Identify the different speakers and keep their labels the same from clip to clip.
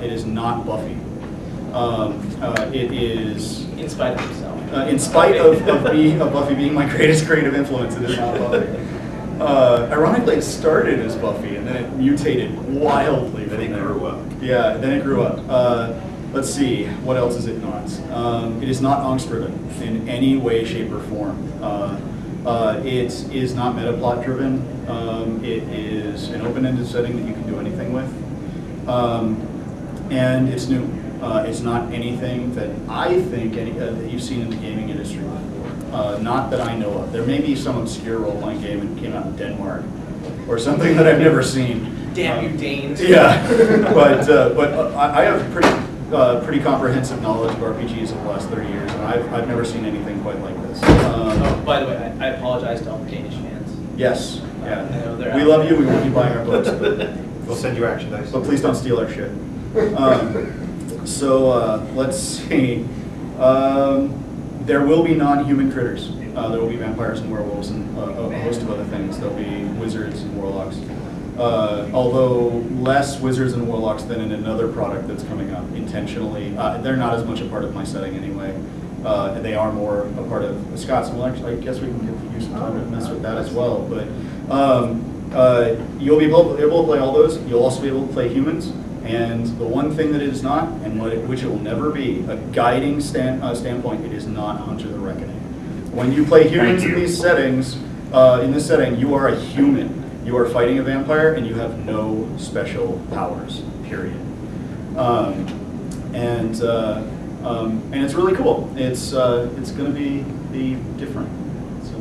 Speaker 1: It is not Buffy. It is...
Speaker 2: In spite of himself.
Speaker 1: In spite of Buffy being my greatest creative influence, it is not Buffy. Ironically, it started as Buffy, and then it mutated wildly.
Speaker 3: Then it grew up.
Speaker 1: Yeah, then it grew up. Let's see, what else is it not? It is not angst-driven in any way, shape, or form. It is not metaplot driven. It is an open-ended setting that you can do anything with. And it's new. It's not anything that I think that you've seen in the gaming industry before. Not that I know of. There may be some obscure role-playing game that came out in Denmark or something that I've never seen.
Speaker 2: Damn you Danes.
Speaker 1: Yeah, but I have pretty comprehensive knowledge of RPGs of the last 30 years, and I've never seen anything quite like this.
Speaker 2: Oh, by the way, I apologize to all the Danish fans.
Speaker 1: Yes, yeah. We
Speaker 2: out.
Speaker 1: love you. We want you buying our books,
Speaker 3: We'll send you action dice.
Speaker 1: but please don't steal our shit. Let's see. There will be non-human critters. There will be vampires and werewolves and a host of other things. There'll be wizards and warlocks. Although less wizards and warlocks than in another product that's coming up intentionally. They're not as much a part of my setting anyway. They are more a part of Scott's. Well, actually, I guess we can give you some time to mess with that as well. But you'll be able to play all those. You'll also be able to play humans. And the one thing that it is not, and which it will never be, a guiding standpoint, it is not Hunter the Reckoning. When you play humans in these settings, in this setting, you are a human. You are fighting a vampire, and you have no special powers. Period. And it's really cool. It's going to be different. So.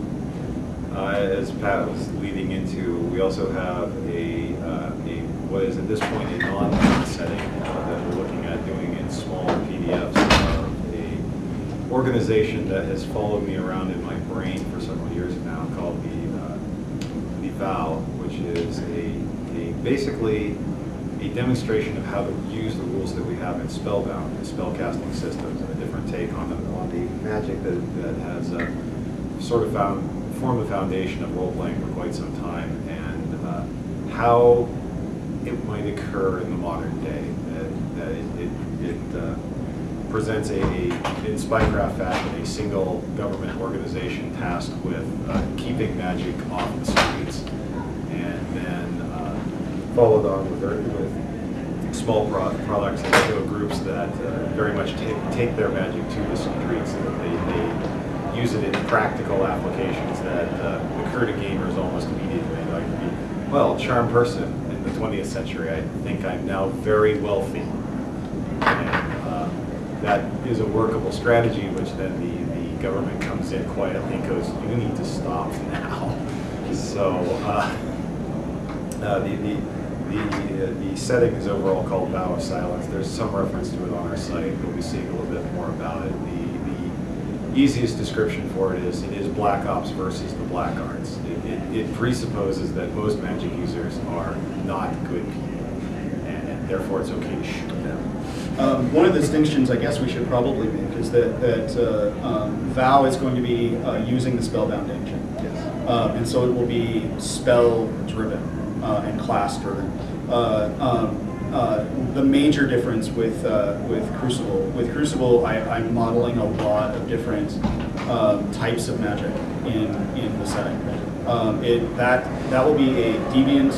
Speaker 3: As Pat was leading into, we also have what is at this point a non-limited setting that we're looking at doing in small PDFs of a organization that has followed me around in my brain for several years now, called the Vow, which is basically a demonstration of how to use the rules that we have in Spellbound, the spellcasting systems, and a different take on the magic that has sort of formed the foundation of role-playing for quite some time, and how it might occur in the modern day. That it presents in Spycraft fashion, a single government organization tasked with keeping magic off the streets, and then followed on with small products and show groups that very much take their magic to the streets. They use it in practical applications that occur to gamers almost immediately. Like, well, charm person in the 20th century, I think I'm now very wealthy. And that is a workable strategy, which then the government comes in quietly and goes, you need to stop now. So the setting is overall called Vow of Silence. There's some reference to it on our site. We'll be seeing a little bit more about it. The easiest description for it is Black Ops versus the Black Arts. It presupposes that most magic users are not good people, and therefore it's okay to shoot them.
Speaker 1: One of the distinctions I guess we should probably make is that Vow is going to be using the Spellbound engine.
Speaker 3: Yes.
Speaker 1: And so it will be spell-driven and class-driven. The major difference with Crucible, I'm modeling a lot of different types of magic in the setting. That will be a deviant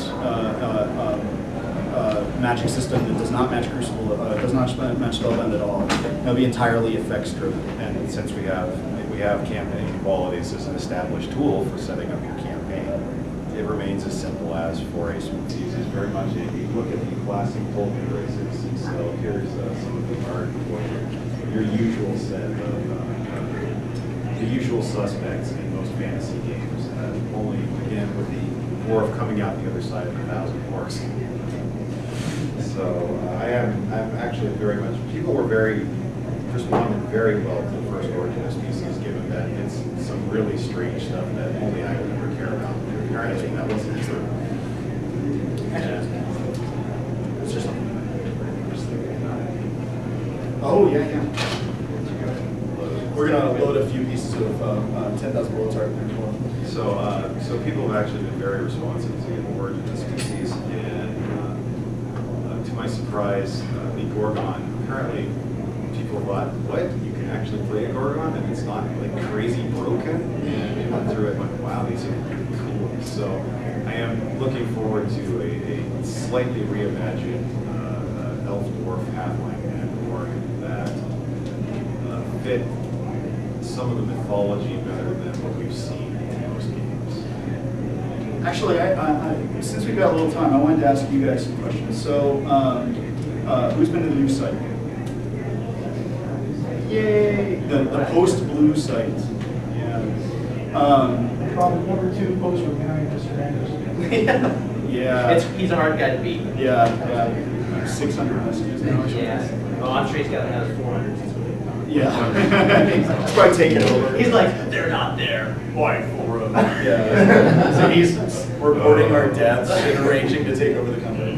Speaker 1: magic system that does not match Crucible, does not match Spellbound at all. It'll be entirely effects-driven.
Speaker 3: And since we have campaign qualities as an established tool for setting up your campaign, it remains as simple as for a species is very much a look at the classic Tolkien races. So here's some of the art for your usual set of the usual suspects in most fantasy games. Only again with the dwarf coming out the other side of 1,000 orcs. So I'm actually very much, people were responded very well to the first origin of species, given that it's some really strange stuff that only I would ever care about. Apparently that wasn't true.
Speaker 1: It's just oh yeah. We're gonna load a few pieces of 10,000 bullets art there.
Speaker 3: So people have actually been very responsive to the origin of species, and to my surprise, the Gorgon, apparently people thought, what? You can actually play a Gorgon and it's not like crazy broken? And we went through it like, wow, these are pretty cool. So I am looking forward to a slightly reimagined elf, dwarf, halfling, and orc that fit some of the mythology better than what we've seen in most games.
Speaker 1: Actually, since we've got a little time, I wanted to ask you guys some questions. So, who's been to the new site? Yay! The post-blue site. Yeah.
Speaker 4: Probably one or two posts were behind Mr. Anderson.
Speaker 1: Yeah.
Speaker 2: He's a hard guy to beat.
Speaker 1: Yeah. 600 messages now.
Speaker 2: Yeah. Oh, I'm sure he's got another 400.
Speaker 1: Yeah. He's probably taking over.
Speaker 2: He's like, they're not there. Why for him?
Speaker 1: Yeah. So he's reporting our deaths and arranging to take over the company.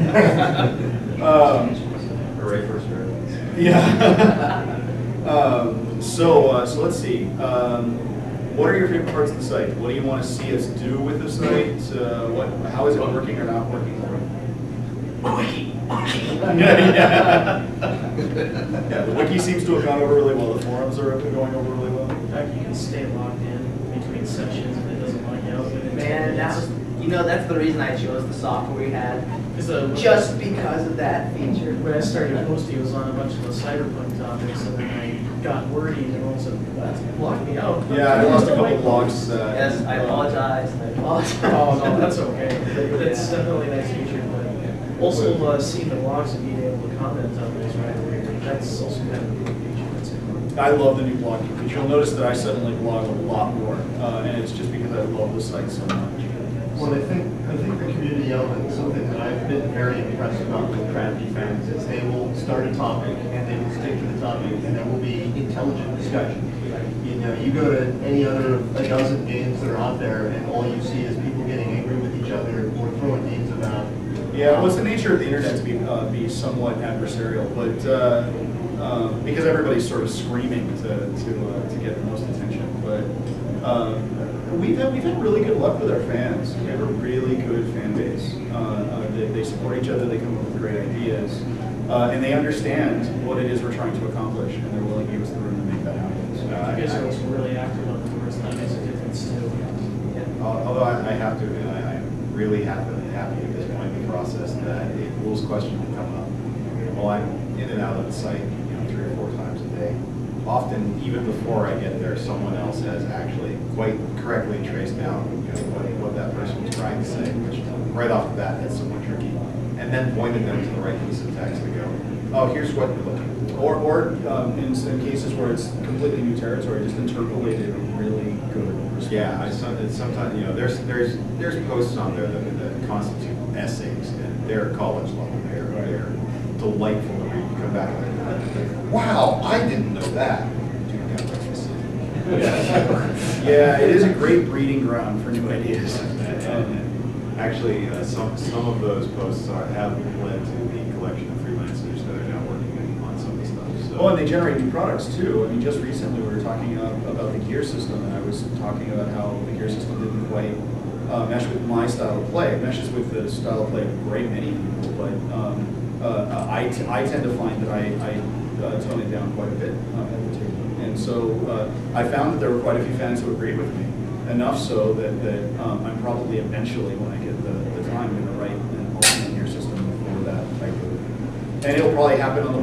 Speaker 3: Hooray for Australia.
Speaker 1: Yeah. So let's see. What are your favorite parts of the site? What do you want to see us do with the site? How is it working or not working? Yeah, the wiki seems to have gone over really well. The forums are going over really well.
Speaker 4: In fact, you can stay logged in between sessions and it doesn't log you out within 10
Speaker 2: Man,
Speaker 4: minutes.
Speaker 2: that's the reason I chose the software we had.
Speaker 4: Just
Speaker 2: because of that feature.
Speaker 4: when I started posting, it was on a bunch of the Cyberpunk topics, and then I got wordy, and all of a sudden, that's blocked me out.
Speaker 1: Yeah, I lost a couple of logs.
Speaker 2: Yes, I apologize. I apologize.
Speaker 4: Oh, no, that's okay. That's definitely a nice feature, but also seeing the logs and being able to comment on those right away, that's also kind of a good feature. That's it.
Speaker 1: I love the new blogging feature. You'll notice that I suddenly blog a lot more, and it's just because I love the site so much.
Speaker 5: Well, I think the community element is something that I've been very impressed about with Crafty fans is they will start a topic and they will stick to the topic and there will be intelligent discussion. You know, you go to any other of a dozen games that are out there and all you see is people getting angry with each other or throwing names about.
Speaker 1: Yeah, well, it's the nature of the internet to be somewhat adversarial, but because everybody's sort of screaming to get the most attention. But we've had really good luck with our fans. We have a really good fan base. They support each other. They come up with great ideas, and they understand what it is we're trying to accomplish, and they're willing to give us the room to make that happen. So
Speaker 4: You guys are also really active on the forums, that makes a difference too.
Speaker 3: Although I have to admit, I'm really happy at this point in the process that a rules question can come up. While I'm in and out of the site, 3 or 4 times a day, often even before I get there, someone else has actually quite correctly traced down what that person was trying to say, which right off the bat is somewhat tricky, and then pointed them to the right piece of text to go, oh, here's what you're looking for.
Speaker 1: Or in some cases where it's completely new territory, just interpolated really good response.
Speaker 3: Yeah, sometimes there's posts on there that constitute essays, and they're college level. They're delightful to read. You come back and wow, I didn't know that.
Speaker 1: Yeah, it is a great breeding ground for new ideas.
Speaker 3: Actually, some of those posts have led to the collection of freelancers that are now working on some of the stuff. So.
Speaker 1: Oh, and they generate new products too. I mean, just recently we were talking about the gear system, and I was talking about how the gear system didn't quite mesh with my style of play. It meshes with the style of play of a great many people, but I tend to find that I tone it down quite a bit at the table. And so I found that there were quite a few fans who agreed with me, enough so that I'm probably eventually, when I get the time, going to write an alternate gear system for that type of, and it'll probably happen on the